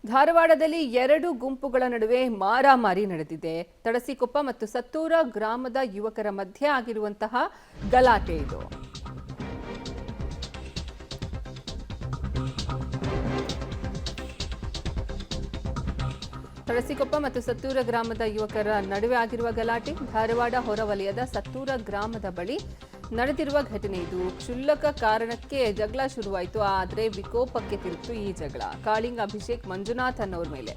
ಧಾರವಾಡದಲ್ಲಿ ಎರಡು ಗುಂಪುಗಳ ನಡುವೆ ಮಾರಾಮಾರಿ ನಡೆದಿದೆ. ತಡಸಿಕೊಪ್ಪ ಮತ್ತು ಸತ್ತೂರ ಗ್ರಾಮದ ಯುವಕರ ಮಧ್ಯೆ ಆಗಿರುವಂತಹ ಗಲಾಟೆ ಇದು. ತಡಸಿಕೊಪ್ಪ ಮತ್ತು ಸತ್ತೂರ ಗ್ರಾಮದ ಯುವಕರ ನಡುವೆ ಆಗಿರುವ ಗಲಾಟೆ ಧಾರವಾಡ ಹೊರವಲಯದ ಸತ್ತೂರ ಗ್ರಾಮದ ಬಳಿ ನಡೆದಿರುವ ಘಟನೆ ಇದು. ಕ್ಷುಲ್ಲಕ ಕಾರಣಕ್ಕೆ ಜಗಳ ಶುರುವಾಯಿತು, ಆದರೆ ವಿಕೋಪಕ್ಕೆ ತಿರುಗಿತು ಈ ಜಗಳ. ಕಾಳಿಂಗ ಅಭಿಷೇಕ್ ಮಂಜುನಾಥ್ ಅನ್ನೋರ ಮೇಲೆ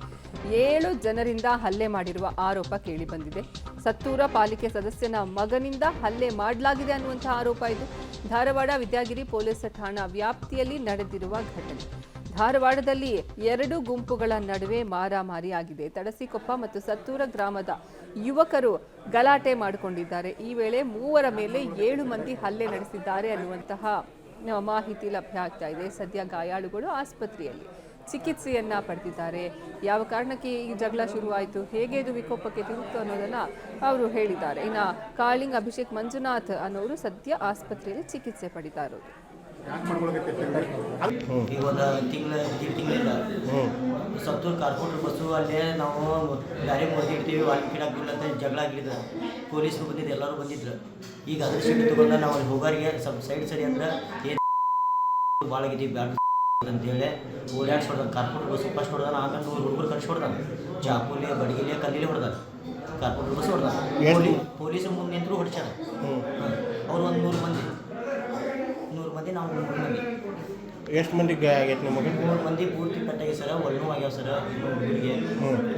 7 ಜನರಿಂದ ಹಲ್ಲೆ ಮಾಡಿರುವ ಆರೋಪ ಕೇಳಿಬಂದಿದೆ. ಸತ್ತೂರ ಪಾಲಿಕೆ ಸದಸ್ಯನ ಮಗನಿಂದ ಹಲ್ಲೆ ಮಾಡಲಾಗಿದೆ ಅನ್ನುವಂತಹ ಆರೋಪ ಇದು. ಧಾರವಾಡ ವಿದ್ಯಾಗಿರಿ ಪೊಲೀಸ್ ಠಾಣಾ ವ್ಯಾಪ್ತಿಯಲ್ಲಿ ನಡೆದಿರುವ ಘಟನೆ. ಧಾರವಾಡದಲ್ಲಿ ಎರಡು ಗುಂಪುಗಳ ನಡುವೆ ಮಾರಾಮಾರಿ ಆಗಿದೆ. ತಡಸಿಕೊಪ್ಪ ಮತ್ತು ಸತ್ತೂರ ಗ್ರಾಮದ ಯುವಕರು ಗಲಾಟೆ ಮಾಡಿಕೊಂಡಿದ್ದಾರೆ. ಈ ವೇಳೆ 3 ಮೇಲೆ 7 ಮಂದಿ ಹಲ್ಲೆ ನಡೆಸಿದ್ದಾರೆ ಅನ್ನುವಂತಹ ಮಾಹಿತಿ ಲಭ್ಯ ಆಗ್ತಾ ಇದೆ. ಸದ್ಯ ಗಾಯಾಳುಗಳು ಆಸ್ಪತ್ರೆಯಲ್ಲಿ ಚಿಕಿತ್ಸೆಯನ್ನ ಪಡೆದಿದ್ದಾರೆ. ಯಾವ ಕಾರಣಕ್ಕೆ ಈ ಜಗಳ ಶುರುವಾಯಿತು, ಹೇಗೆ ಇದು ವಿಕೋಪಕ್ಕೆ ತಿರುಗಿತು ಅನ್ನೋದನ್ನ ಅವರು ಹೇಳಿದ್ದಾರೆ. ಇನ್ನು ಕಾಳಿಂಗ್ ಅಭಿಷೇಕ್ ಮಂಜುನಾಥ್ ಅನ್ನೋರು ಸದ್ಯ ಆಸ್ಪತ್ರೆಯಲ್ಲಿ ಚಿಕಿತ್ಸೆ ಪಡಿತಾ ಇರೋದು. ಈಗ ಒಂದು ತಿಂಗಳಿಂದ ಸತ್ತೂರು ಕಾರ್ಪೊರೇಟರ್ ಬಸ್ಸು ಅಲ್ಲೇ ನಾವು ಗಾಡಿ ಇಡ್ತೀವಿ ಅಲ್ಲಿ ಗಿಡಕ್ಕೆ ಅಂತ ಜಗಳ ಆಗಿದ್ದು. ಪೊಲೀಸರು ಬಂದಿದ್ದು, ಎಲ್ಲರೂ ಬಂದಿದ್ರು. ಈಗ ಅದ್ರ ಸೀಟ್ ತೊಗೊಂಡು ನಾವು ಅಲ್ಲಿ ಹೋಗೋರಿಗೆ ಸ್ವಲ್ಪ ಸೈಡ್ ಸರಿ ಅಂದ್ರೆ ಏನು ಭಾಳ ಆಗಿದ್ದೀವಿ ಬ್ಯಾಡ ಅಂತೇಳಿ ಓಡಾಡ್ಸೋಡ್ದಾನೆ. ಕಾರ್ಪೊರೇಟರ್ ಬಸ್ಸು ಫಸ್ಟ್ ಹೊಡೆದಾನ, ಆಮೇಲೆ 100 ಹುಡುಗರು ಕರ್ಸಿ ಹೊಡೆದಾನೆ. ಚಾಕುಲಿ ಬಡಗಿಲಿ ಕಲ್ಲಿಲಿ ಹೊಡೆದಾನೆ. Corporate bus ಹೊಡೆದಾನೆ. ಪೊಲೀಸರು ಮುಂದೆ ನಿಂತರೂ ಹೊಡ್ಸ್ಯಾರ. ಅವ್ರು ಒಂದು 100 ಮಂದಿ ನಾವು 3 ಮಂದಿ. ಎಷ್ಟು ಮಂದಿಗೆ ಆಗೈತೆ ನಿಮಗೆ? 3 ಮಂದಿ ಪೂರ್ತಿ ಕಟ್ಟಾಗಿ ಸರ, ಒಳ್ಳು ಆಗ್ಯಾವ ಸರ. ಹುಡುಗರಿಗೆ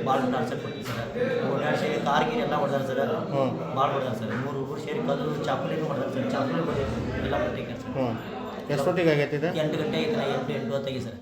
ಭಾಳ ಟಾರ್ಚರ್ ಕೊಡ್ತೀವಿ ಸರ್. ಓಡಾಡಿ ಸೇರಿ ಕಾರ್ಗಿರಿ ಎಲ್ಲ ಹೊಡೆದಾರ ಸರ್, ಭಾಳ ಹೊಡೆದಾರ ಸರ್. 3 ಹುಡುಗರು ಸೇರಿ ಕಲ್ಲು ಚಾಕುಲಿನೂ ಹೊಡೆದಾರ ಸರ್. ಚಾಕುಲಿ ಎಲ್ಲ ಬರ್ತೀವಿ ಸರ್. ಎಷ್ಟೊತ್ತಿಗೆ ಆಗೈತೆ? 8 ಗಂಟೆ ಆಗಿದೆ, 8:20 ಸರ್.